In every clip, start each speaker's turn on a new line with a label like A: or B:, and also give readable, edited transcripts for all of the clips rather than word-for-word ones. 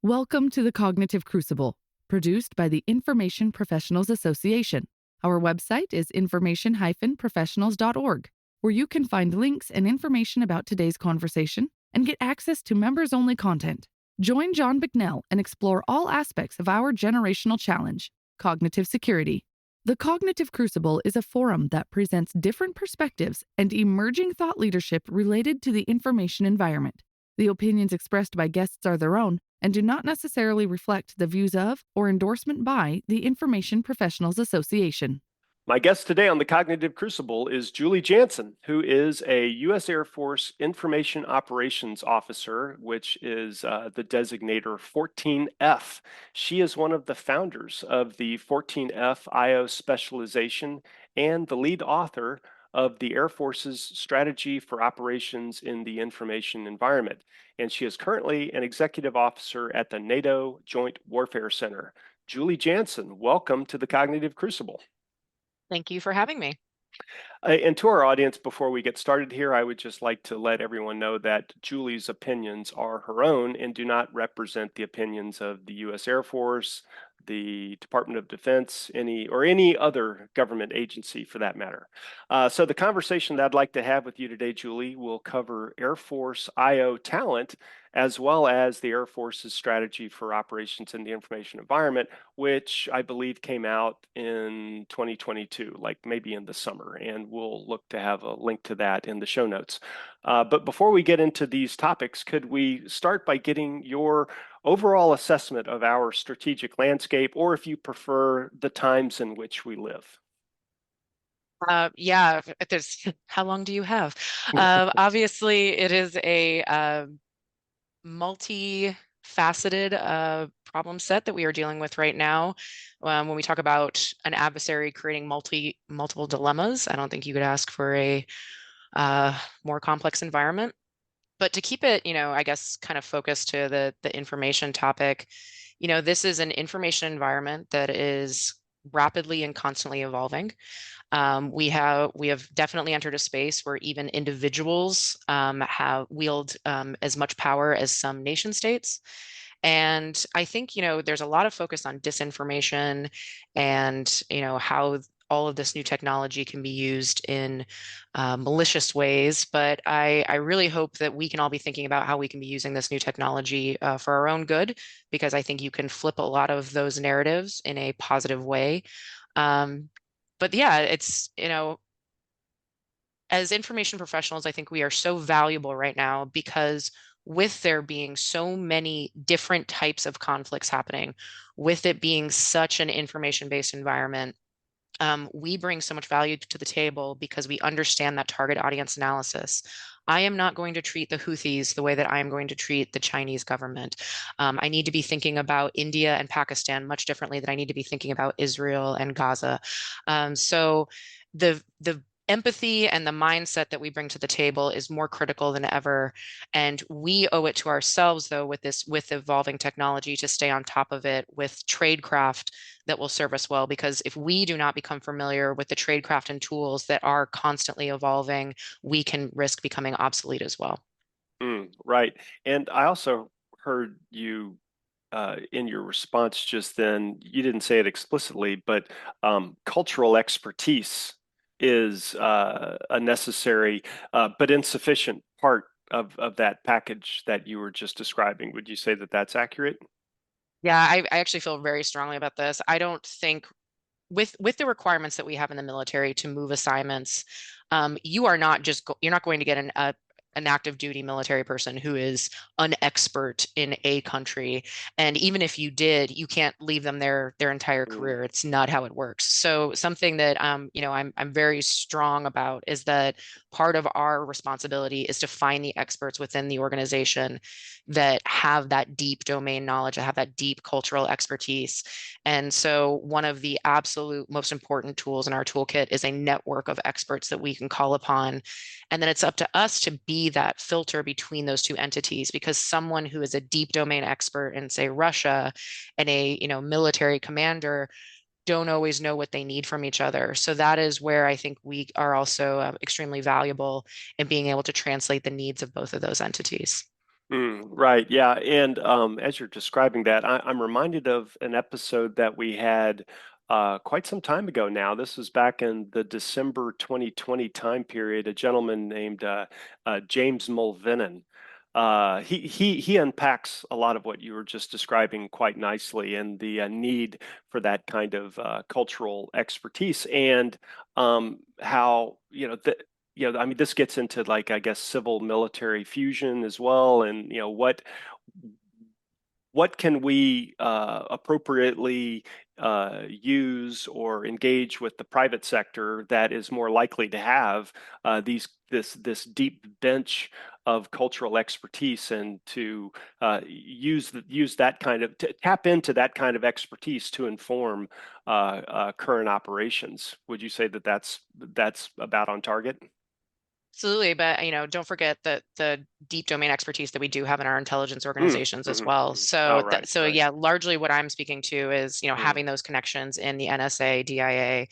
A: Welcome to the Cognitive Crucible, produced by the Information Professionals Association. Our website is information-professionals.org, where you can find links and information about today's conversation and get access to members-only content. Join John Bicknell and explore all aspects of our generational challenge, cognitive security. The Cognitive Crucible is a forum that presents different perspectives and emerging thought leadership related to the information environment. The opinions expressed by guests are their own and do not necessarily reflect the views of or endorsement by the Information Professionals Association.
B: My guest today on the Cognitive Crucible is Julie Janson, who is a U.S. Air Force Information Operations Officer, which is the designator 14F. She is one of the founders of the 14F IO specialization and the lead author of the Air Force's Strategy for Operations in the Information Environment. And she is currently an executive officer at the NATO Joint Warfare Center. Julie Janson, welcome to the Cognitive Crucible.
C: Thank you for having me.
B: And to our audience, before we get started here, I would just like to let everyone know that Julie's opinions are her own and do not represent the opinions of the U.S. Air Force, the Department of Defense, any other government agency for that matter. So the conversation that I'd like to have with you today, Julie, will cover Air Force IO talent, as well as the Air Force's strategy for operations in the information environment, which I believe came out in 2022, like maybe in the summer, and we'll look to have a link to that in the show notes. But before we get into these topics, could we start by getting your overall assessment of our strategic landscape, or if you prefer, the times in which we live?
C: Yeah, how long do you have? Obviously, it is a multifaceted problem set that we are dealing with right now. When we talk about an adversary creating multiple dilemmas, I don't think you could ask for a more complex environment. But to keep it, I guess, kind of focused to the information topic, this is an information environment that is rapidly and constantly evolving. We have definitely entered a space where even individuals have wield as much power as some nation states. And I think, there's a lot of focus on disinformation and, how all of this new technology can be used in malicious ways. But I really hope that we can all be thinking about how we can be using this new technology for our own good, because I think you can flip a lot of those narratives in a positive way. But yeah, it's, as information professionals, I think we are so valuable right now because with there being so many different types of conflicts happening, with it being such an information-based environment, we bring so much value to the table because we understand that target audience analysis. I am not going to treat the Houthis the way that I am going to treat the Chinese government. I need to be thinking about India and Pakistan much differently than I need to be thinking about Israel and Gaza. So the empathy and the mindset that we bring to the table is more critical than ever. And we owe it to ourselves, though, with evolving technology, to stay on top of it with tradecraft that will serve us well. Because if we do not become familiar with the tradecraft and tools that are constantly evolving, we can risk becoming obsolete as well.
B: Right. And I also heard you in your response just then, you didn't say it explicitly, but cultural expertise is a necessary but insufficient part of that package that you were just describing. Would you say that that's accurate?
C: Yeah, I actually feel very strongly about this. I don't think with the requirements that we have in the military to move assignments, you're not going to get an active duty military person who is an expert in a country. And even if you did, you can't leave them their entire career. It's not how it works. So something that I'm very strong about is that part of our responsibility is to find the experts within the organization that have that deep domain knowledge, that have that deep cultural expertise. And so one of the absolute most important tools in our toolkit is a network of experts that we can call upon. And then it's up to us to be that filter between those two entities, because someone who is a deep domain expert in, say, Russia, and a military commander don't always know what they need from each other. So that is where I think we are also extremely valuable in being able to translate the needs of both of those entities.
B: Right. Yeah. And as you're describing that, I'm reminded of an episode that we had quite some time ago now. This was back in the December 2020 time period. A gentleman named James Mulvinen. He unpacks a lot of what you were just describing quite nicely, and the need for that kind of cultural expertise, and how I mean, this gets into, like, I guess, civil military fusion as well, and what can we appropriately use or engage with the private sector that is more likely to have this deep bench of cultural expertise, and to use that kind of to tap into that kind of expertise to inform current operations. Would you say that that's about on target?
C: Absolutely, but don't forget that the deep domain expertise that we do have in our intelligence organizations as well.
B: Oh,
C: So
B: right,
C: so
B: right.
C: yeah, largely what I'm speaking to is
B: Mm.
C: having those connections in the NSA, DIA,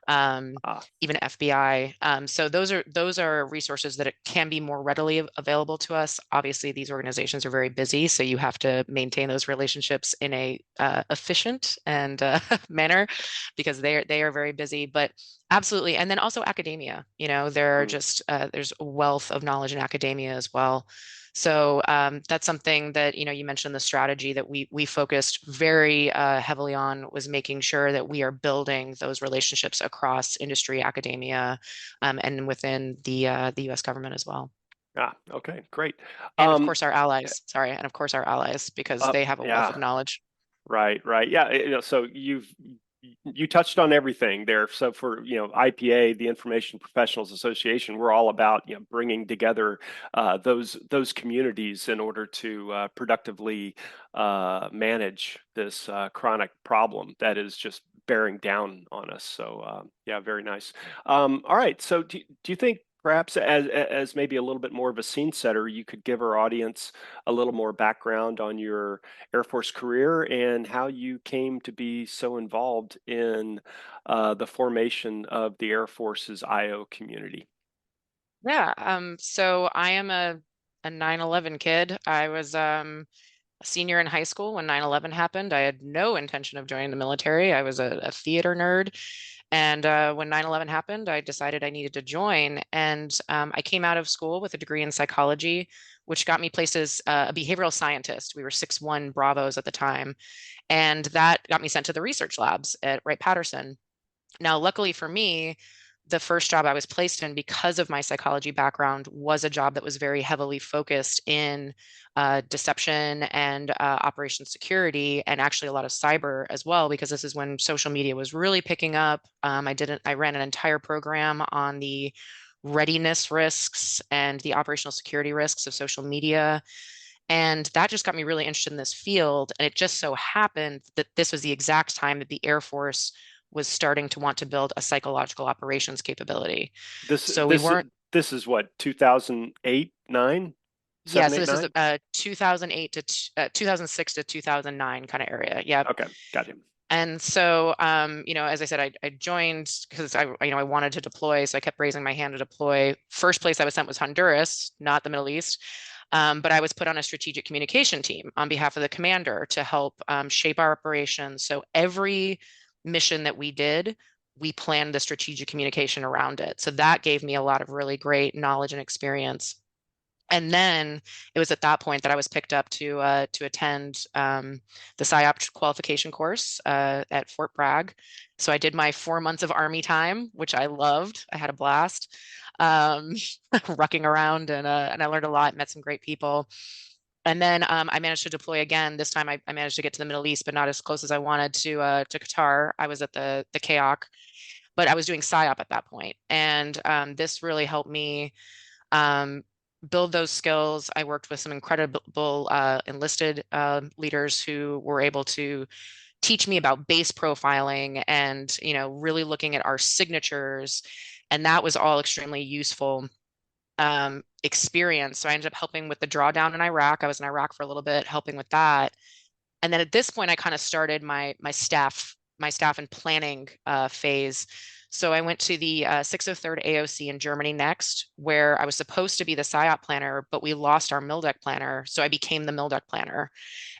B: Ah,
C: even FBI. So those are resources that it can be more readily available to us. Obviously, these organizations are very busy, so you have to maintain those relationships in a efficient and manner, because they are very busy. But absolutely. And then also academia, there are
B: mm.
C: just there's a wealth of knowledge in academia as well. So that's something that, you mentioned the strategy that we focused very heavily on, was making sure that we are building those relationships across industry, academia, and within the US government as well.
B: Okay, great.
C: And of
B: Um,
C: course our allies, sorry, and of course our allies, because they have a wealth
B: yeah,
C: of knowledge.
B: right, right. Yeah, so you touched on everything there. So for, IPA, the Information Professionals Association, we're all about, bringing together those communities in order to productively manage this chronic problem that is just bearing down on us. So yeah, very nice. All right. So do you think perhaps as maybe a little bit more of a scene setter, you could give our audience a little more background on your Air Force career and how you came to be so involved in the formation of the Air Force's IO community?
C: Yeah. So I am a 9/11 kid. I was a senior in high school when 9/11 happened. I had no intention of joining the military. I was a theater nerd. And when 9/11 happened, I decided I needed to join. And I came out of school with a degree in psychology, which got me placed as a behavioral scientist. We were 6-1 Bravos at the time. And that got me sent to the research labs at Wright-Patterson. Now, luckily for me, the first job I was placed in, because of my psychology background, was a job that was very heavily focused in deception and operation security, and actually a lot of cyber as well, because this is when social media was really picking up. I ran an entire program on the readiness risks and the operational security risks of social media. And that just got me really interested in this field. And it just so happened that this was the exact time that the Air Force was starting to want to build a psychological operations capability.
B: This
C: So we
B: this
C: weren't,
B: this is what, 2008, 9,
C: yeah,
B: 7,
C: so
B: 8,
C: this is
B: 9?
C: 2008 to 2006 to 2009 kind of area. Yeah.
B: Okay, got him.
C: And so, as I said, I joined because I wanted to deploy. So I kept raising my hand to deploy. First place I was sent was Honduras, not the Middle East. But I was put on a strategic communication team on behalf of the commander to help shape our operations. So every mission that we did, we planned the strategic communication around it. So that gave me a lot of really great knowledge and experience. And then it was at that point that I was picked up to attend the PSYOP qualification course at Fort Bragg. So I did my 4 months of Army time, which I loved. I had a blast, um, rucking around, and I learned a lot, met some great people. And then I managed to deploy again. This time I managed to get to the Middle East, but not as close as I wanted to Qatar. I was at the KAOK, but I was doing PSYOP at that point. And this really helped me um, build those skills. I worked with some incredible enlisted leaders who were able to teach me about base profiling and really looking at our signatures, and that was all extremely useful experience. So I ended up helping with the drawdown in Iraq. I was in Iraq for a little bit, helping with that, and then at this point, I kind of started my staff and planning phase. So I went to the 603rd AOC in Germany next, where I was supposed to be the PSYOP planner, but we lost our MILDEC planner. So I became the MILDEC planner.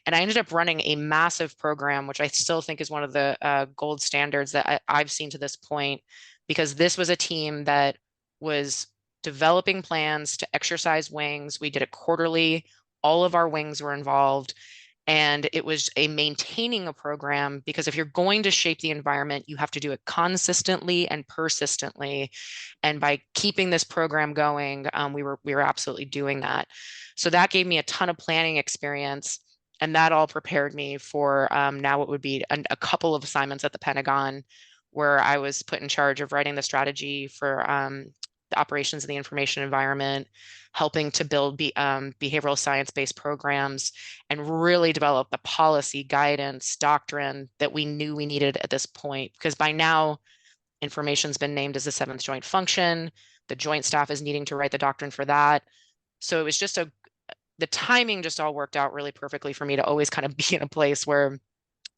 C: And I ended up running a massive program, which I still think is one of the gold standards that I've seen to this point, because this was a team that was developing plans to exercise wings. We did it quarterly. All of our wings were involved. And it was a maintaining a program, because if you're going to shape the environment, you have to do it consistently and persistently. And by keeping this program going, we were absolutely doing that. So that gave me a ton of planning experience. And that all prepared me for now what would be a couple of assignments at the Pentagon, where I was put in charge of writing the strategy for the operations of the information environment, helping to build behavioral science-based programs, and really develop the policy, guidance, doctrine that we knew we needed at this point. Because by now, information's been named as the seventh joint function. The joint staff is needing to write the doctrine for that. So it was just the timing just all worked out really perfectly for me to always kind of be in a place where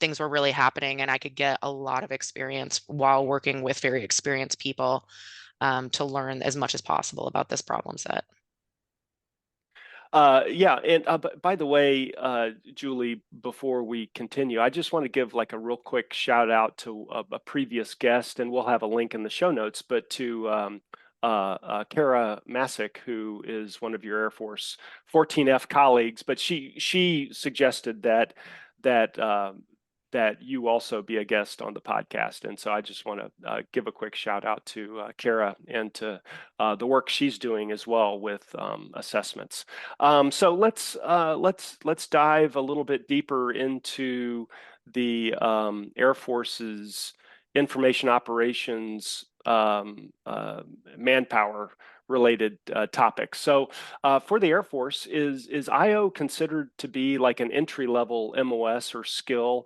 C: things were really happening and I could get a lot of experience while working with very experienced people to learn as much as possible about this problem set.
B: Yeah, and by the way, Julie, before we continue, I just want to give like a real quick shout out to a previous guest, and we'll have a link in the show notes, but to Kara Masick, who is one of your Air Force 14F colleagues, but she suggested that you also be a guest on the podcast. And so I just want to give a quick shout out to Kara and to the work she's doing as well with assessments. So let's dive a little bit deeper into the Air Force's information operations manpower related topics. So for the Air Force, is IO considered to be like an entry level MOS or skill?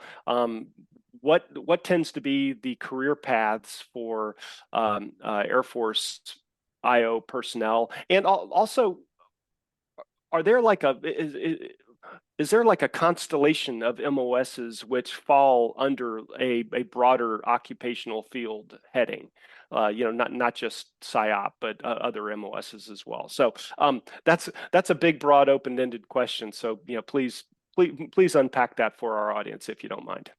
B: What tends to be the career paths for Air Force IO personnel? And also, are there like is there like a constellation of MOSs which fall under a broader occupational field heading? Not just PSYOP, but other MOSs as well. So that's a big, broad, open-ended question. So please unpack that for our audience if you don't mind.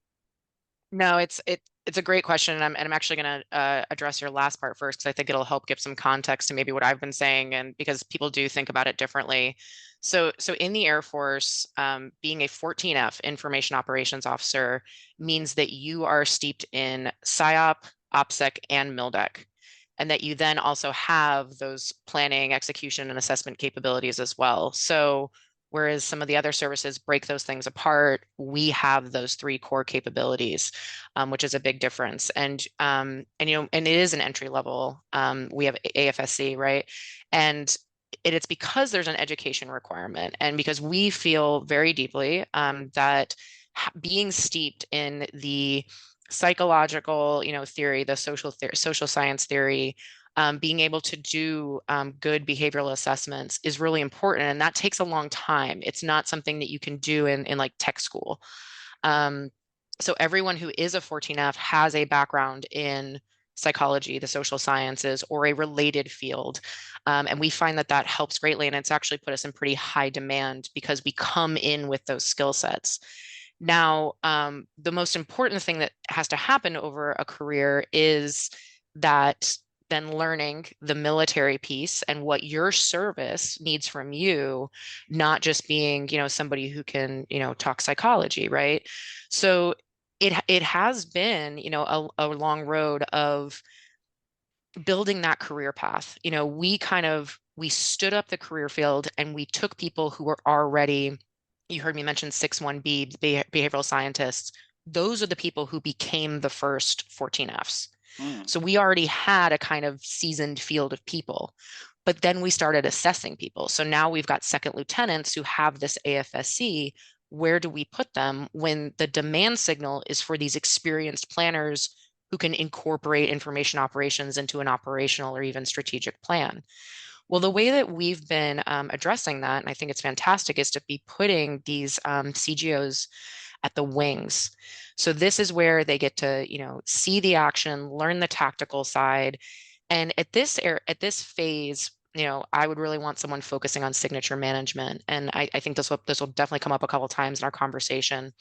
C: No, it's a great question, and I'm actually going to address your last part first, because I think it'll help give some context to maybe what I've been saying, and because people do think about it differently. So in the Air Force, being a 14F information operations officer means that you are steeped in PSYOP, OPSEC, and MILDEC, and that you then also have those planning, execution, and assessment capabilities as well. So whereas some of the other services break those things apart, we have those three core capabilities, which is a big difference. And it is an entry level. We have AFSC, right? And it's because there's an education requirement, and because we feel very deeply that being steeped in the psychological, theory, the social science theory, being able to do good behavioral assessments is really important, and that takes a long time. It's not something that you can do in like tech school. So everyone who is a 14F has a background in psychology, the social sciences, or a related field. And we find that helps greatly, and it's actually put us in pretty high demand because we come in with those skill sets. Now, the most important thing that has to happen over a career is that then learning the military piece and what your service needs from you, not just being, somebody who can, talk psychology, right? So it has been, a long road of building that career path. We stood up the career field, and we took people who were already, you heard me mention 6-1B, behavioral scientists. Those are the people who became the first 14Fs. So we already had a kind of seasoned field of people, but then we started assessing people. So now we've got second lieutenants who have this AFSC. Where do we put them when the demand signal is for these experienced planners who can incorporate information operations into an operational or even strategic plan? Well, the way that we've been addressing that, and I think it's fantastic, is to be putting these CGOs at the wings. So this is where they get to, see the action, learn the tactical side. And at this phase, I would really want someone focusing on signature management. And I think this will definitely come up a couple of times in our conversation.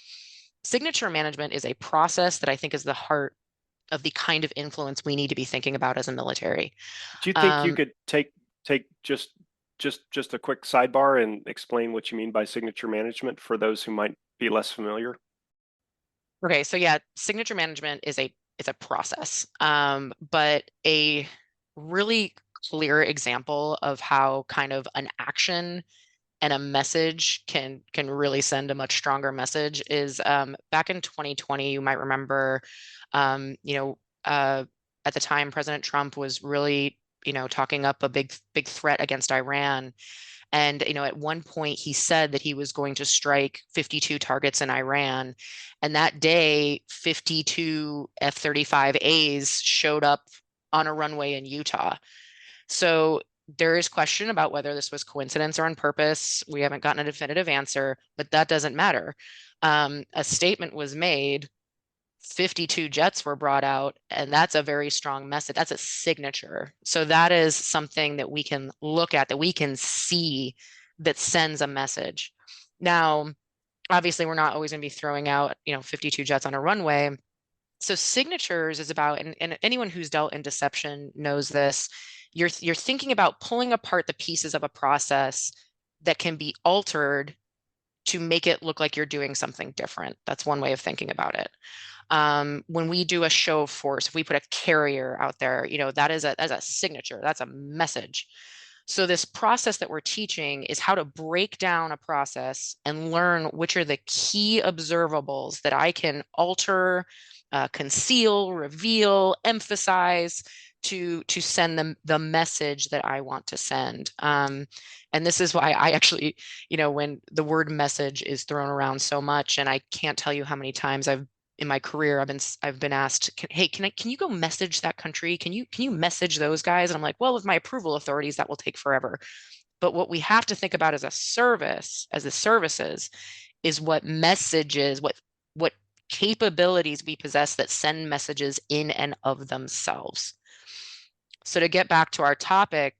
C: Signature management is a process that I think is the heart of the kind of influence we need to be thinking about as a military.
B: Do you think you could take just a quick sidebar and explain what you mean by signature management for those who might be less familiar?
C: Okay, so yeah, signature management is a process, but a really clear example of how kind of an action and a message can really send a much stronger message is back in 2020. You might remember, at the time, President Trump was really talking up a big threat against Iran. And, at one point he said that he was going to strike 52 targets in Iran. And that day, 52 F-35As showed up on a runway in Utah. So there is question about whether this was coincidence or on purpose. We haven't gotten a definitive answer, but that doesn't matter. A statement was made, 52 jets were brought out, and that's a very strong message. That's a signature. So that is something that we can look at, that we can see, that sends a message. Now, obviously, we're not always going to be throwing out, 52 jets on a runway. So signatures is about, and anyone who's dealt in deception knows this. You're thinking about pulling apart the pieces of a process that can be altered to make it look like you're doing something different. That's one way of thinking about it. When we do a show of force, if we put a carrier out there, that is a signature, that's a message. So this process that we're teaching is how to break down a process and learn which are the key observables that I can alter, conceal, reveal, emphasize to send them the message that I want to send. And this is why I actually, when the word message is thrown around so much, and I can't tell you how many times in my career, I've been asked, hey, can you go message that country? Can you message those guys? And I'm like, well, with my approval authorities, that will take forever. But what we have to think about as a service, as the services, is what messages, what capabilities we possess that send messages in and of themselves. So to get back to our topic,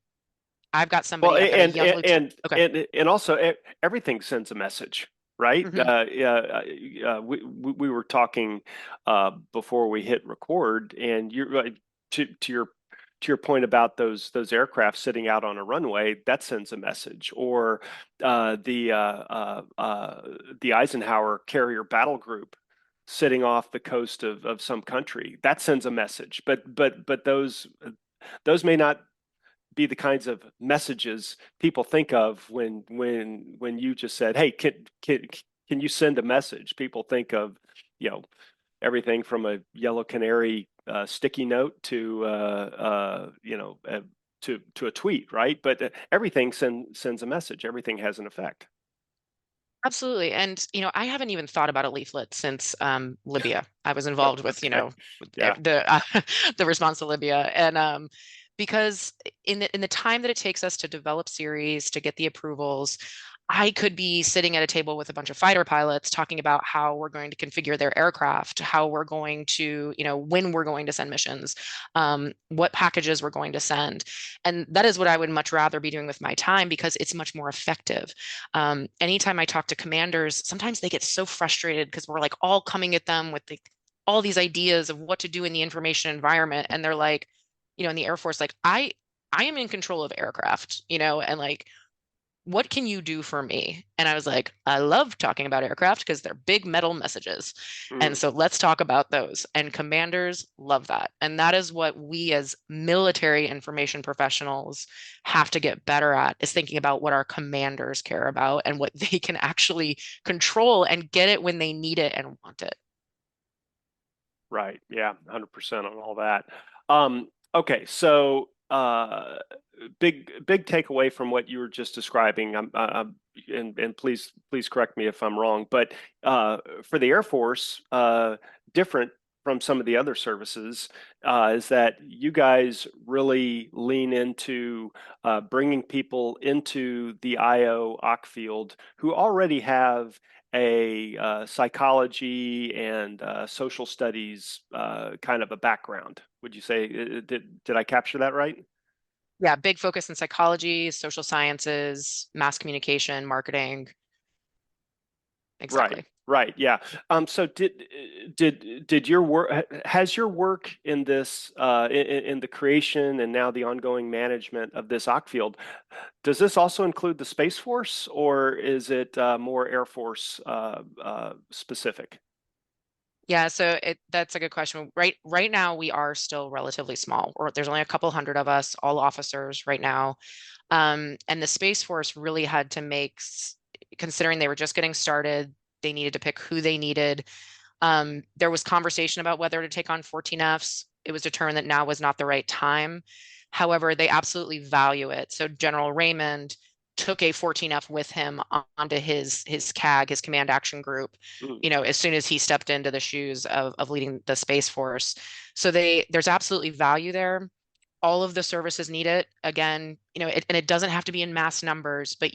C: I've got somebody.
B: Well,
C: I've got a young lieutenant. Okay.
B: and also everything sends a message, right?
C: Mhm.
B: We were talking before we hit record, and you're to your point about those aircraft sitting out on a runway, that sends a message. Or the Eisenhower carrier battle group sitting off the coast of some country, that sends a message. But those may not be the kinds of messages people think of when you just said, hey, can you send a message? People think of, everything from a yellow canary sticky note to to a tweet, right? But everything sends a message. Everything has an effect.
C: Absolutely. And, I haven't even thought about a leaflet since Libya. I was involved with,
B: Okay. Yeah.
C: the response to Libya. And because in the time that it takes us to develop series, to get the approvals, I could be sitting at a table with a bunch of fighter pilots talking about how we're going to configure their aircraft, how we're going to, when we're going to send missions, what packages we're going to send. And that is what I would much rather be doing with my time, because it's much more effective. Anytime I talk to commanders, sometimes they get so frustrated because we're like all coming at them with all these ideas of what to do in the information environment. And they're like, in the Air Force, like, I am in control of aircraft, and like, what can you do for me? And I was like, I love talking about aircraft because they're big metal messages. And so let's talk about those. And commanders love that. And that is what we as military information professionals have to get better at, is thinking about what our commanders care about and what they can actually control and get it when they need it and want it.
B: Right. Yeah. 100% on all that. Okay. So, big takeaway from what you were just describing. And please correct me if I'm wrong, but for the Air Force, different from some of the other services is that you guys really lean into bringing people into the IO/OC field who already have a psychology and social studies kind of a background. Would you say, did I capture that right?
C: Yeah, big focus in psychology, social sciences, mass communication, marketing.
B: Right,
C: Exactly.
B: right, yeah. So did your work, has your work in this in the creation and now the ongoing management of this OC field, does this also include the Space Force, or is it more Air Force specific?
C: Yeah, so that's a good question. Right now we are still relatively small. Or there's only a couple hundred of us, all officers right now. And the Space Force really had to considering they were just getting started, they needed to pick who they needed. There was conversation about whether to take on 14Fs. It was determined that now was not the right time. However, they absolutely value it. So General Raymond took a 14F with him onto his CAG, his Command Action Group,
B: Mm,
C: as soon as he stepped into the shoes of leading the Space Force. So there's absolutely value there. All of the services need it. Again, and it doesn't have to be in mass numbers, but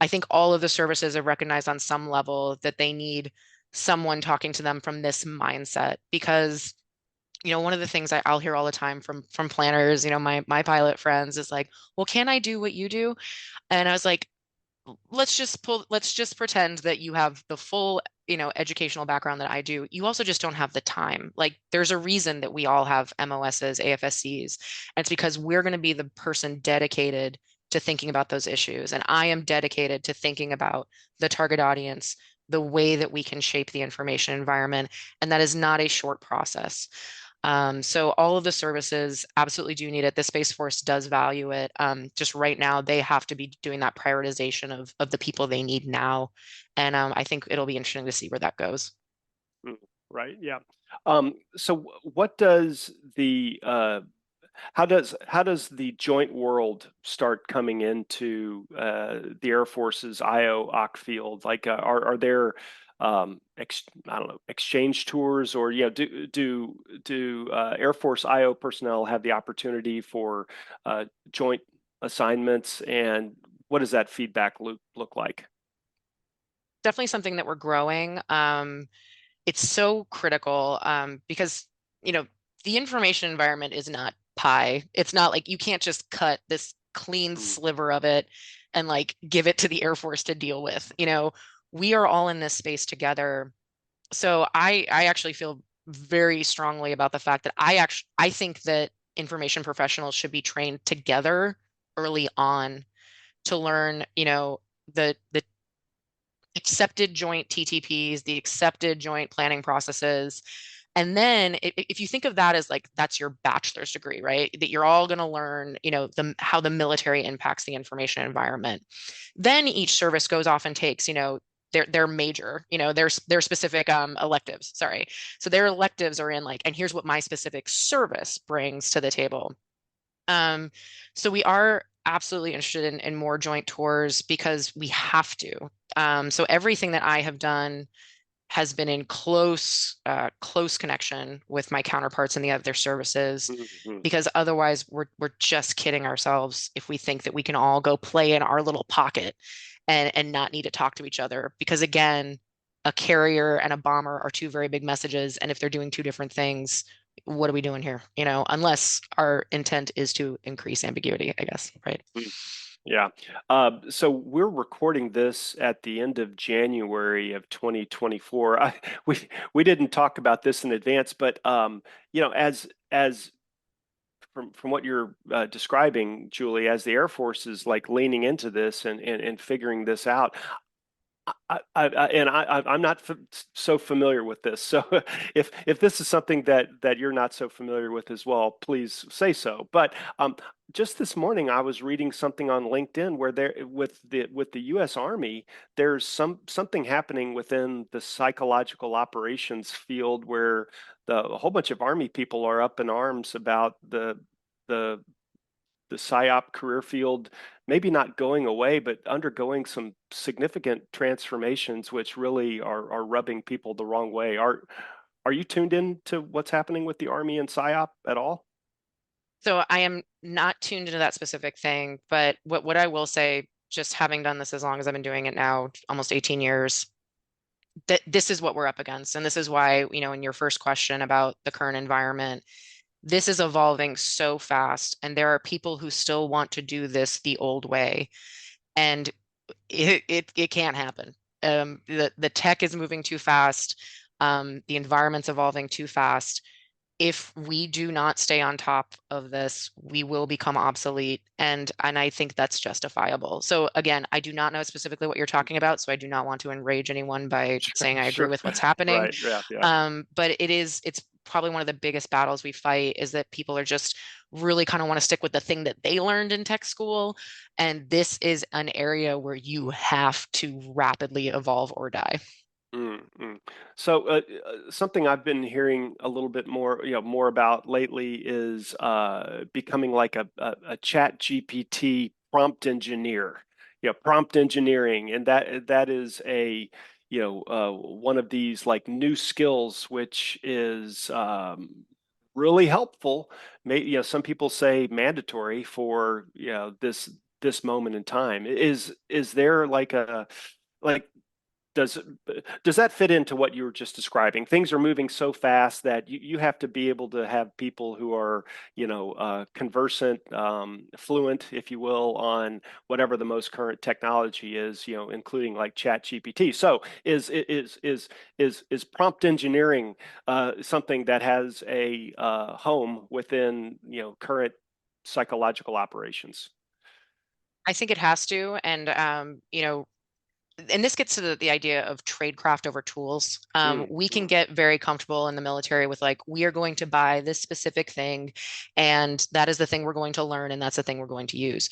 C: I think all of the services have recognized on some level that they need someone talking to them from this mindset because one of the things I'll hear all the time from planners, my pilot friends is like, well, can I do what you do? And I was like, let's just pretend that you have the full educational background that I do. You also just don't have the time. Like there's a reason that we all have MOSs, AFSCs, and it's because we're going to be the person dedicated to thinking about those issues, and I am dedicated to thinking about the target audience, the way that we can shape the information environment, and that is not a short process. So all of the services absolutely do need it. The Space Force does value it. Just right now, they have to be doing that prioritization of the people they need now. And I think it'll be interesting to see where that goes.
B: mm, right, yeah. So what does the how does the joint world start coming into the Air Force's IO/OC field? Like, are there I don't know, exchange tours, or do Air Force IO personnel have the opportunity for joint assignments, and what does that feedback look like?
C: Definitely something that we're growing. It's so critical because, you know, the information environment is not pie. It's not like you can't just cut this clean
B: Mm,
C: sliver of it and like give it to the Air Force to deal with. We are all in this space together. So I actually feel very strongly about the fact that I think that information professionals should be trained together early on to learn, the accepted joint TTPs, the accepted joint planning processes. And then if you think of that as like that's your bachelor's degree, right? That you're all going to learn, how the military impacts the information environment. Then each service goes off and takes, their major, their specific electives. Sorry. So their electives are in like, and here's what my specific service brings to the table. Um, so we are absolutely interested in more joint tours because we have to. So everything that I have done has been in close connection with my counterparts in the other services,
B: mhm,
C: because otherwise we're just kidding ourselves if we think that we can all go play in our little pocket and not need to talk to each other. Because again, a carrier and a bomber are two very big messages, and if they're doing two different things, what are we doing here? Unless our intent is to increase ambiguity, I guess, right?
B: mm. Yeah. So we're recording this at the end of January of 2024. We didn't talk about this in advance, but as from what you're describing, Julie, as the Air Force is like leaning into this and figuring this out, I'm not so familiar with this. So if this is something that you're not so familiar with as well, please say so. But just this morning, I was reading something on LinkedIn where there with the U.S. Army, there's something happening within the psychological operations field where a whole bunch of Army people are up in arms about the the PSYOP career field maybe not going away, but undergoing some significant transformations, which really are rubbing people the wrong way. Are you tuned in to what's happening with the Army and PSYOP at all?
C: So I am not tuned into that specific thing, but what I will say, just having done this as long as I've been doing it now, almost 18 years, that this is what we're up against. And this is why, in your first question about the current environment, this is evolving so fast. And there are people who still want to do this the old way. And it can't happen. The tech is moving too fast. The environment's evolving too fast. If we do not stay on top of this, we will become obsolete. And I think that's justifiable. So again, I do not know specifically what you're talking about, so I do not want to enrage anyone by saying I agree
B: Sure.
C: with what's happening.
B: Right. Yeah. Yeah.
C: But it's probably one of the biggest battles we fight, is that people are just really kind of want to stick with the thing that they learned in tech school. And this is an area where you have to rapidly evolve or die.
B: So something I've been hearing a little bit more, more about lately is becoming like a chat GPT prompt engineer, prompt engineering. And that is one of these like new skills, which is really helpful. Some people say mandatory for, this moment in time. Is there like like does does that fit into what you were just describing? Things are moving so fast that you have to be able to have people who are, conversant, fluent, if you will, on whatever the most current technology is, including like Chat GPT. So is prompt engineering something that has a home within, current psychological operations?
C: I think it has to. And this gets to the idea of tradecraft over tools.
B: Mm,
C: We can
B: mm,
C: get very comfortable in the military with like, we are going to buy this specific thing, and that is the thing we're going to learn, and that's the thing we're going to use.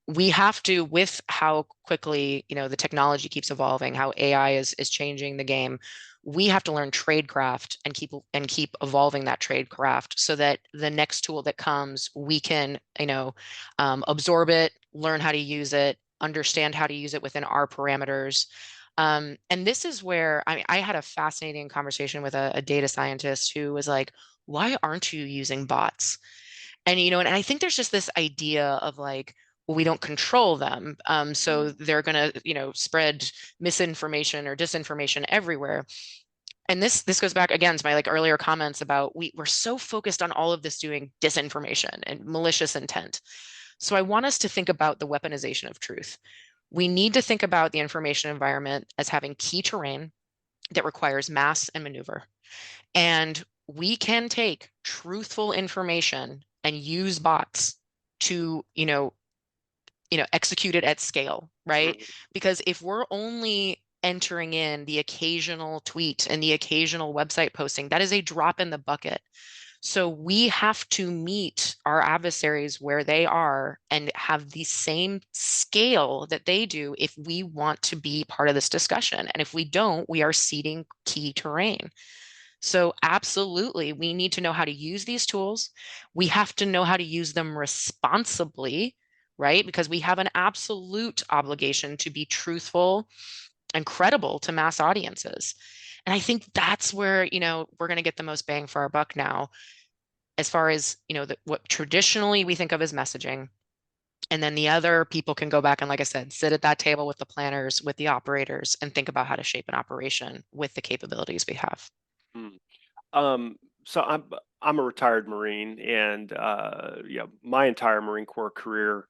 C: We have to, with how quickly, the technology keeps evolving, how AI is changing the game, we have to learn tradecraft and keep evolving that tradecraft so that the next tool that comes, we can, absorb it, learn how to use it, understand how to use it within our parameters. And this is where I had a fascinating conversation with a data scientist who was like, why aren't you using bots? And I think there's just this idea of like, well, we don't control them. So
B: mm,
C: they're going to, spread misinformation or disinformation everywhere. And this goes back again to my like earlier comments about we're so focused on all of this doing disinformation and malicious intent. So I want us to think about the weaponization of truth. We need to think about the information environment as having key terrain that requires mass and maneuver. And we can take truthful information and use bots to, execute it at scale, right?
B: mm,
C: Because if we're only entering in the occasional tweet and the occasional website posting, that is a drop in the bucket. So we have to meet our adversaries where they are and have the same scale that they do if we want to be part of this discussion. And if we don't, we are ceding key terrain. So absolutely, we need to know how to use these tools. We have to know how to use them responsibly, right? Because we have an absolute obligation to be truthful and credible to mass audiences. And I think that's where, we're going to get the most bang for our buck now, as far as, what traditionally we think of as messaging. And then the other people can go back and, like I said, sit at that table with the planners, with the operators, and think about how to shape an operation with the capabilities we have.
B: mm. So I'm a retired Marine, and my entire Marine Corps career,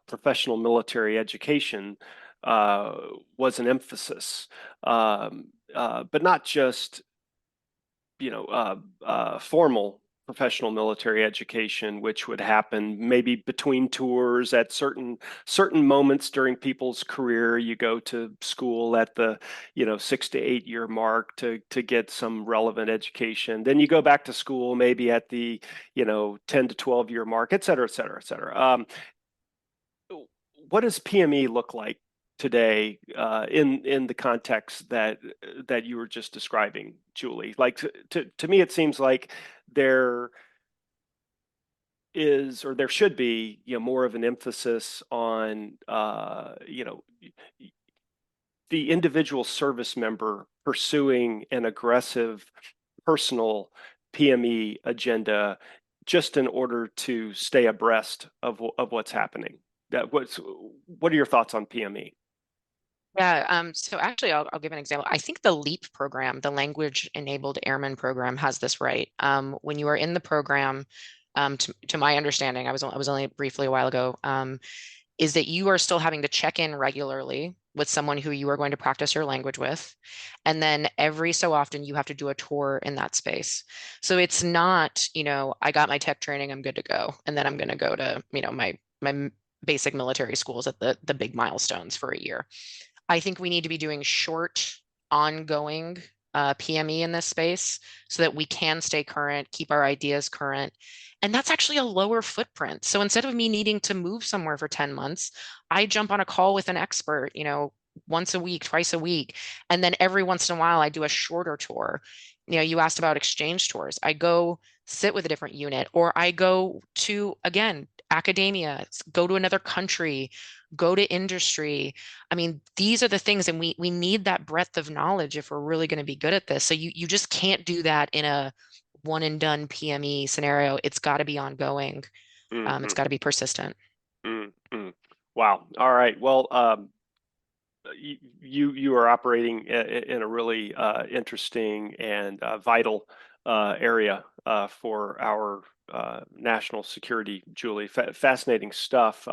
B: professional military education was an emphasis, but not just formal professional military education, which would happen maybe between tours at certain moments during people's career. You go to school at the 6 to 8 year mark to get some relevant education. Then you go back to school maybe at the 10 to 12 year mark, et cetera, et cetera, et cetera. What does PME look like today in the context that you were just describing, Julie? Like to me, it seems like there is, or there should be, more of an emphasis on the individual service member pursuing an aggressive personal PME agenda just in order to stay abreast of what's happening? What are your thoughts on PME?
C: Yeah, so actually I'll give an example. I think the LEAP program, the Language Enabled Airman program, has this right. When you are in the program, to my understanding, I was only briefly a while ago, is that you are still having to check in regularly with someone who you are going to practice your language with. And then every so often you have to do a tour in that space. So it's not, I got my tech training, I'm good to go. And then I'm going to go to, my basic military schools at the big milestones for a year. I think we need to be doing short, ongoing PME in this space so that we can stay current, keep our ideas current. And that's actually a lower footprint. So instead of me needing to move somewhere for 10 months, I jump on a call with an expert, once a week, twice a week. And then every once in a while, I do a shorter tour. You asked about exchange tours. I go sit with a different unit, or I go to, again, academia, go to another country, go to industry. I mean, these are the things, and we need that breadth of knowledge if we're really going to be good at this. So you just can't do that in a one and done PME scenario. It's got to be ongoing. It's got to be persistent.
B: Wow. All right. Well, you are operating in a really interesting and vital area for our national security, Julie. Fascinating stuff.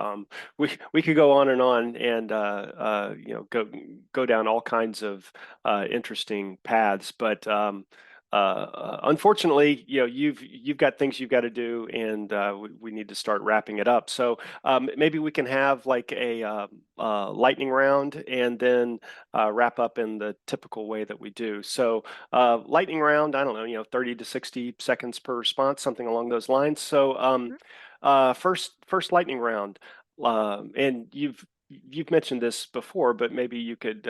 B: We could go on and go down all kinds of interesting paths, but unfortunately, you've got things you've got to do, and we need to start wrapping it up. So maybe we can have like a lightning round and then wrap up in the typical way that we do. So lightning round, I don't know, 30 to 60 seconds per response, something along those lines. So first lightning round, and you've mentioned this before, but maybe you could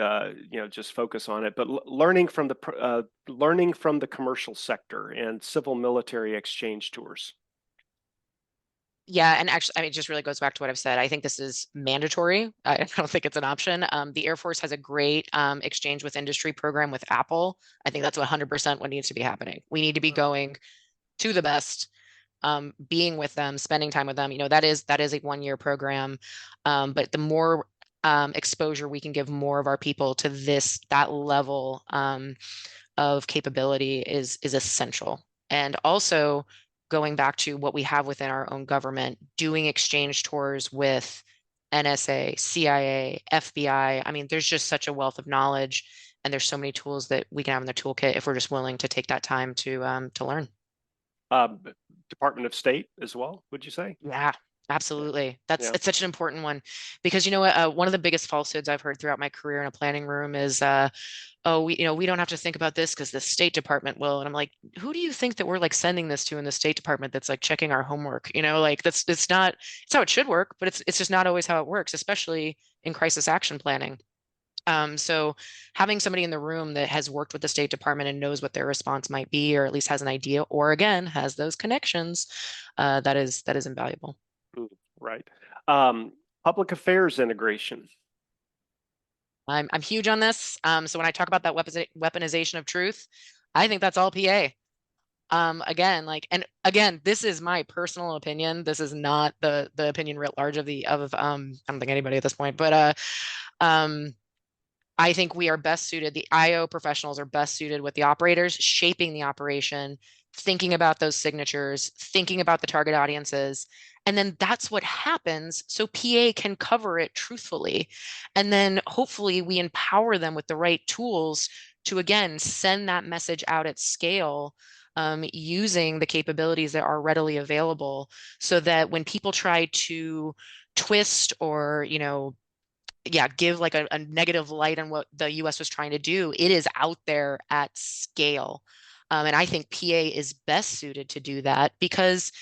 B: just focus on it. But learning from the commercial sector and civil military exchange tours.
C: Yeah, and actually, I mean, it just really goes back to what I've said. I think this is mandatory. I don't think it's an option. The Air Force has a great exchange with industry program with Apple. I think that's 100% what needs to be happening. We need to be going to the best, being with them, spending time with them. That is a 1 year program. But the more exposure we can give more of our people to that level of capability is essential. And also going back to what we have within our own government, doing exchange tours with NSA, CIA, FBI. I mean, there's just such a wealth of knowledge, and there's so many tools that we can have in the toolkit if we're just willing to take that time to learn.
B: Department of State as well, would you say?
C: Yeah, absolutely.
B: Yeah.
C: It's such an important one, because one of the biggest falsehoods I've heard throughout my career in a planning room is oh, we don't have to think about this because the State Department will. And I'm like, who do you think that we're like sending this to in the State Department that's like checking our homework? Like it's how it should work, but it's just not always how it works, especially in crisis action planning. So having somebody in the room that has worked with the State Department and knows what their response might be, or at least has an idea, or again, has those connections, that is invaluable.
B: Right. Public affairs integration.
C: I'm huge on this. So when I talk about that weaponization of truth, I think that's all PA. Again, this is my personal opinion. This is not the opinion writ large of I don't think anybody at this point, but I think we are best suited. The IO professionals are best suited with the operators shaping the operation, thinking about those signatures, thinking about the target audiences. And then that's what happens. So PA can cover it truthfully. And then hopefully we empower them with the right tools to, again, send that message out at scale, using the capabilities that are readily available, so that when people try to twist or, give like a negative light on what the US was trying to do, it is out there at scale. And I think PA is best suited to do that, because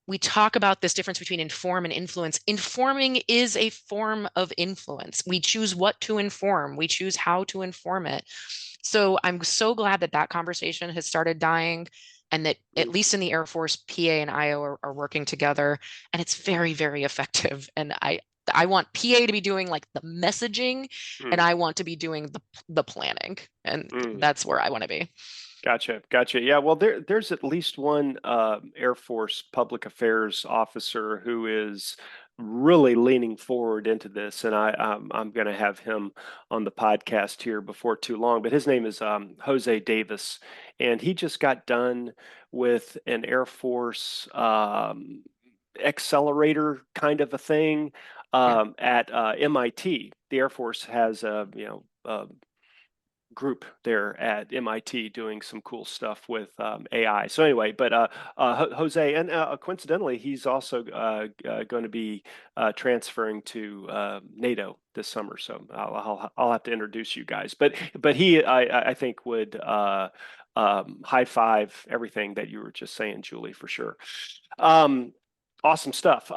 C: we talk about this difference between inform and influence. Informing is a form of influence. We choose what to inform, we choose how to inform it. So I'm so glad that conversation has started dying, and that at least in the Air Force, PA and IO are working together, and it's very, very effective. And I want PA to be doing like the messaging, and I want to be doing the planning, and that's where I want to be.
B: Gotcha. Yeah, well, there's at least one Air Force public affairs officer who is really leaning forward into this, and I'm going to have him on the podcast here before too long. But his name is Jose Davis, and he just got done with an Air Force accelerator kind of a thing
C: Yeah.
B: at MIT. The Air Force has a group there at MIT doing some cool stuff with AI. So anyway, but Jose, and coincidentally, he's also going to be transferring to NATO this summer. So I'll have to introduce you guys. But he, I think, would high five everything that you were just saying, Julie, for sure. Awesome stuff. We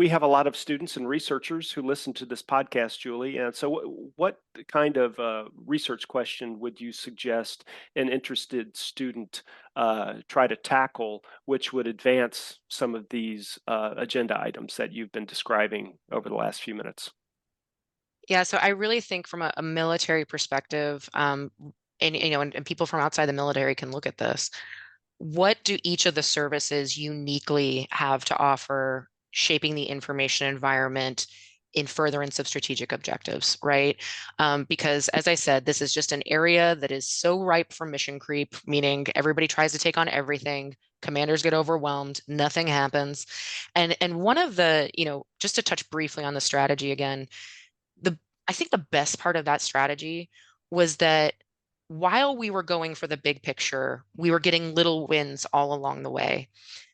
B: have a lot of students and researchers who listen to this podcast, Julie. And so what kind of research question would you suggest an interested student try to tackle, which would advance some of these agenda items that you've been describing over the last few minutes?
C: Yeah, so I really think from a military perspective, and and people from outside the military can look at this. What do each of the services uniquely have to offer shaping the information environment in furtherance of strategic objectives, right? Because as I said, this is just an area that is so ripe for mission creep, meaning everybody tries to take on everything. Commanders get overwhelmed, nothing happens. And one of the, just to touch briefly on the strategy again, the I think the best part of that strategy was that while we were going for the big picture, we were getting little wins all along the way.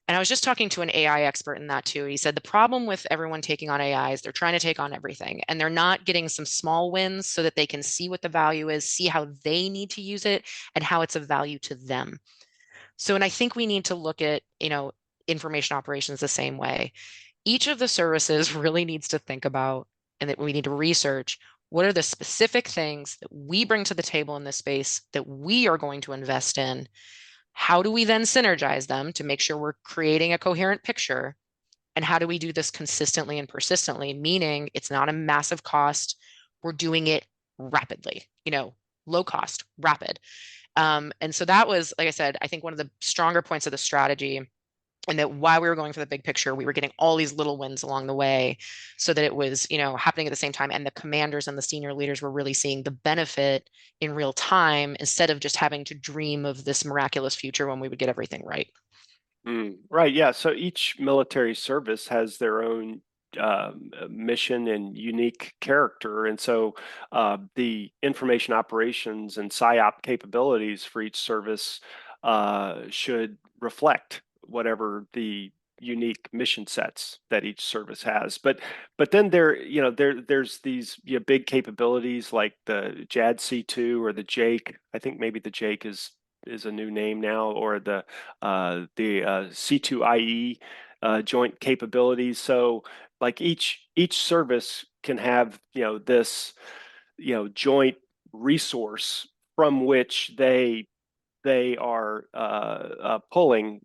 C: And I was just talking to an AI expert in that too. He said the problem with everyone taking on AI is they're trying to take on everything and they're not getting some small wins so that they can see what the value is, see how they need to use it, and how it's of value to them. So, and I think we need to look at, information operations the same way. Each of the services really needs to think about, and that we need to research, what are the specific things that we bring to the table in this space that we are going to invest in? How do we then synergize them to make sure we're creating a coherent picture? And how do we do this consistently and persistently? Meaning it's not a massive cost. We're doing it rapidly, low cost, rapid. And so that was, like I said, I think one of the stronger points of the strategy, and that while we were going for the big picture, we were getting all these little wins along the way so that it was, happening at the same time. And the commanders and the senior leaders were really seeing the benefit in real time instead of just having to dream of this miraculous future when we would get everything right.
B: Right. Yeah. So each military service has their own mission and unique character. And so the information operations and PSYOP capabilities for each service should reflect whatever the unique mission sets that each service has. But then there's these big capabilities like the JADC2 or the Jake. I think maybe the Jake is a new name now, or the C2IE joint capabilities. So like each service can have this joint resource from which they are pulling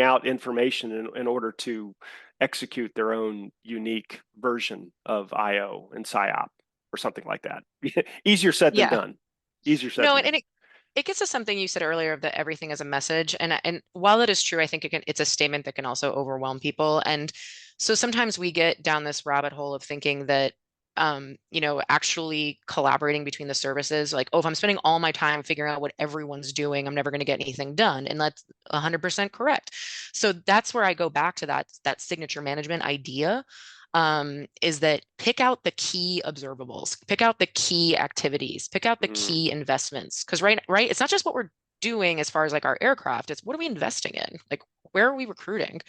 B: out information in order to execute their own unique version of IO and PSYOP or something like that. Easier said than
C: Yeah.
B: done. Easier said
C: No,
B: than
C: and
B: done.
C: it gets to something you said earlier of that everything is a message. And while it is true, I think it's a statement that can also overwhelm people. And so sometimes we get down this rabbit hole of thinking that actually collaborating between the services, like, oh, if I'm spending all my time figuring out what everyone's doing, I'm never going to get anything done. And that's 100% correct. So that's where I go back to that signature management idea, is that pick out the key observables, pick out the key activities, pick out the key investments. Because right, it's not just what we're doing as far as like our aircraft, it's what are we investing in? Like, where are we recruiting?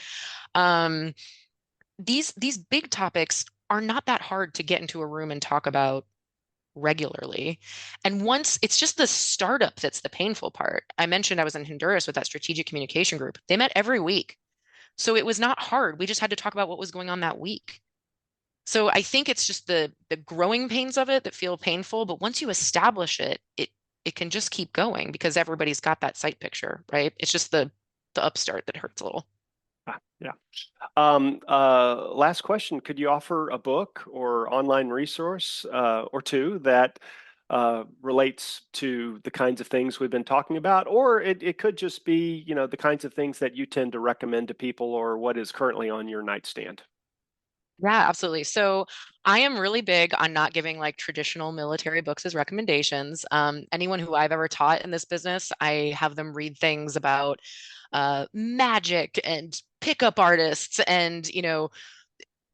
C: These big topics are not that hard to get into a room and talk about regularly. And once it's just the startup that's the painful part. I mentioned I was in Honduras with that strategic communication group. They met every week. So it was not hard. We just had to talk about what was going on that week. So I think it's just the growing pains of it that feel painful, but once you establish it, it can just keep going because everybody's got that sight picture, right? It's just the upstart that hurts a little.
B: Yeah. Last question. Could you offer a book or online resource or two that relates to the kinds of things we've been talking about, or it could just be, the kinds of things that you tend to recommend to people, or what is currently on your nightstand.
C: Yeah, absolutely. So I am really big on not giving like traditional military books as recommendations. Anyone who I've ever taught in this business, I have them read things about magic and pickup artists and,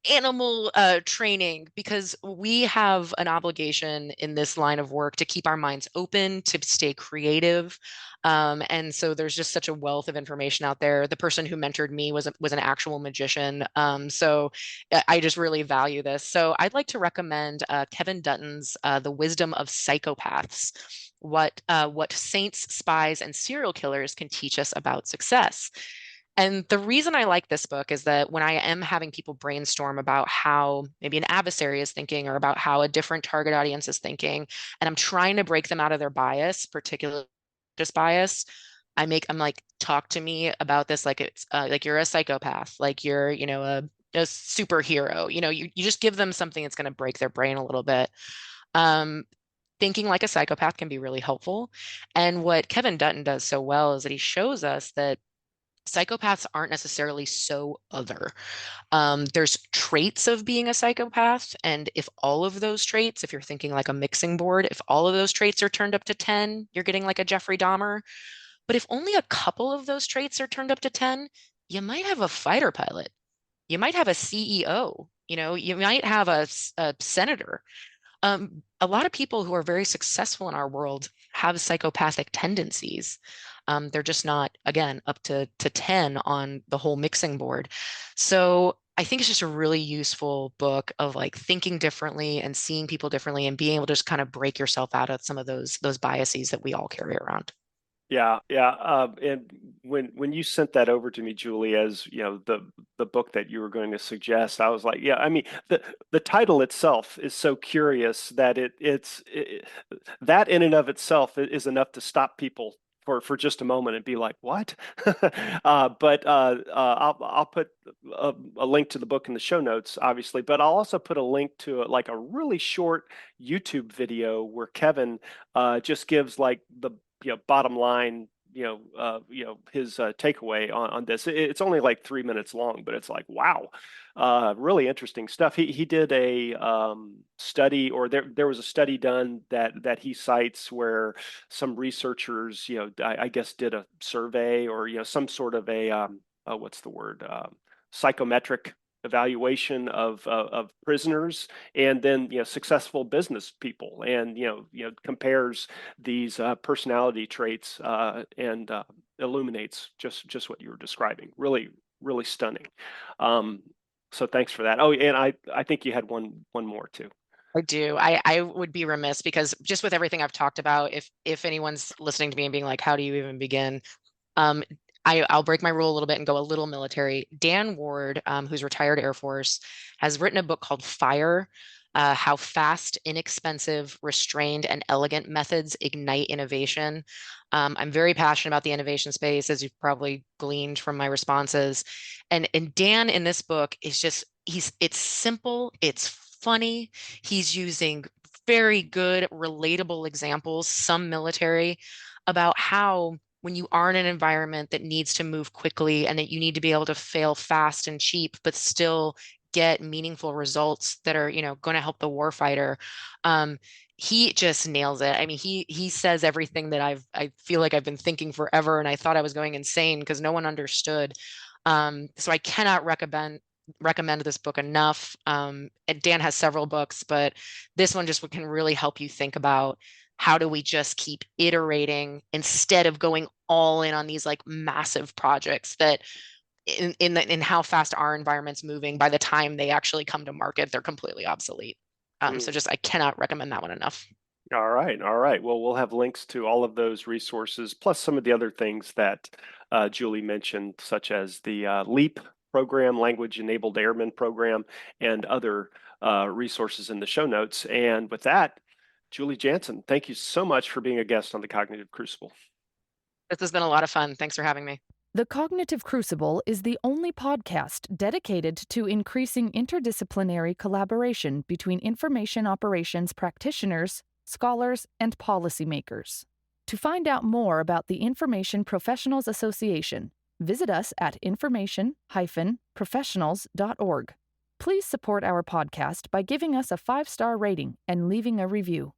C: animal training, because we have an obligation in this line of work to keep our minds open, to stay creative. And so there's just such a wealth of information out there. The person who mentored me was an actual magician. So I just really value this. So I'd like to recommend Kevin Dutton's The Wisdom of Psychopaths. What saints, spies, and serial killers can teach us about success. And the reason I like this book is that when I am having people brainstorm about how maybe an adversary is thinking, or about how a different target audience is thinking, and I'm trying to break them out of their bias, particularly just bias, I'm like, talk to me about this like it's like you're a psychopath, like you're, a superhero. You just give them something that's going to break their brain a little bit. Um, Thinking like a psychopath can be really helpful. And what Kevin Dutton does so well is that he shows us that psychopaths aren't necessarily so other. There's traits of being a psychopath. And if all of those traits, if you're thinking like a mixing board, if all of those traits are turned up to 10, you're getting like a Jeffrey Dahmer. But if only a couple of those traits are turned up to 10, you might have a fighter pilot. You might have a CEO. You might have a senator. A lot of people who are very successful in our world have psychopathic tendencies. They're just not, again, up to 10 on the whole mixing board. So I think it's just a really useful book of like thinking differently and seeing people differently and being able to just kind of break yourself out of some of those biases that we all carry around.
B: Yeah, yeah. And when you sent that over to me, Julie, as the book that you were going to suggest, I was like, yeah. I mean, the title itself is so curious that that in and of itself is enough to stop people for just a moment and be like, what? But I'll put a link to the book in the show notes, obviously. But I'll also put a link to like a really short YouTube video where Kevin just gives like the bottom line, his takeaway on this. It's only like 3 minutes long, but it's like, wow, really interesting stuff. He did a study, or there was a study done that he cites where some researchers, I guess did a survey, or some sort of a what's the word, psychometric evaluation of prisoners, and then successful business people, and compares these personality traits, and illuminates just what you were describing. Really, really stunning. So thanks for that. Oh, and I think you had one more too.
C: I do. I would be remiss, because just with everything I've talked about, if anyone's listening to me and being like, how do you even begin? Um, I'll break my rule a little bit and go a little military. Dan Ward, who's retired Air Force, has written a book called Fire, How Fast, Inexpensive, Restrained, and Elegant Methods Ignite Innovation. I'm very passionate about the innovation space, as you've probably gleaned from my responses. And Dan in this book is just, it's simple, it's funny. He's using very good, relatable examples, some military, about how when you are in an environment that needs to move quickly and that you need to be able to fail fast and cheap, but still get meaningful results that are, going to help the warfighter. He just nails it. I mean, he says everything that I feel like I've been thinking forever, and I thought I was going insane because no one understood. So I cannot recommend this book enough. And Dan has several books, but this one just can really help you think about how do we just keep iterating instead of going all in on these like massive projects that in how fast our environment's moving, by the time they actually come to market, they're completely obsolete. So just, I cannot recommend that one enough.
B: All right, all right. Well, we'll have links to all of those resources, plus some of the other things that Julie mentioned, such as the LEAP program, Language Enabled Airmen program, and other resources in the show notes. And with that, Julie Janson, thank you so much for being a guest on the Cognitive Crucible.
C: This has been a lot of fun. Thanks for having me.
A: The Cognitive Crucible is the only podcast dedicated to increasing interdisciplinary collaboration between information operations practitioners, scholars, and policymakers. To find out more about the Information Professionals Association, visit us at information-professionals.org. Please support our podcast by giving us a 5-star rating and leaving a review.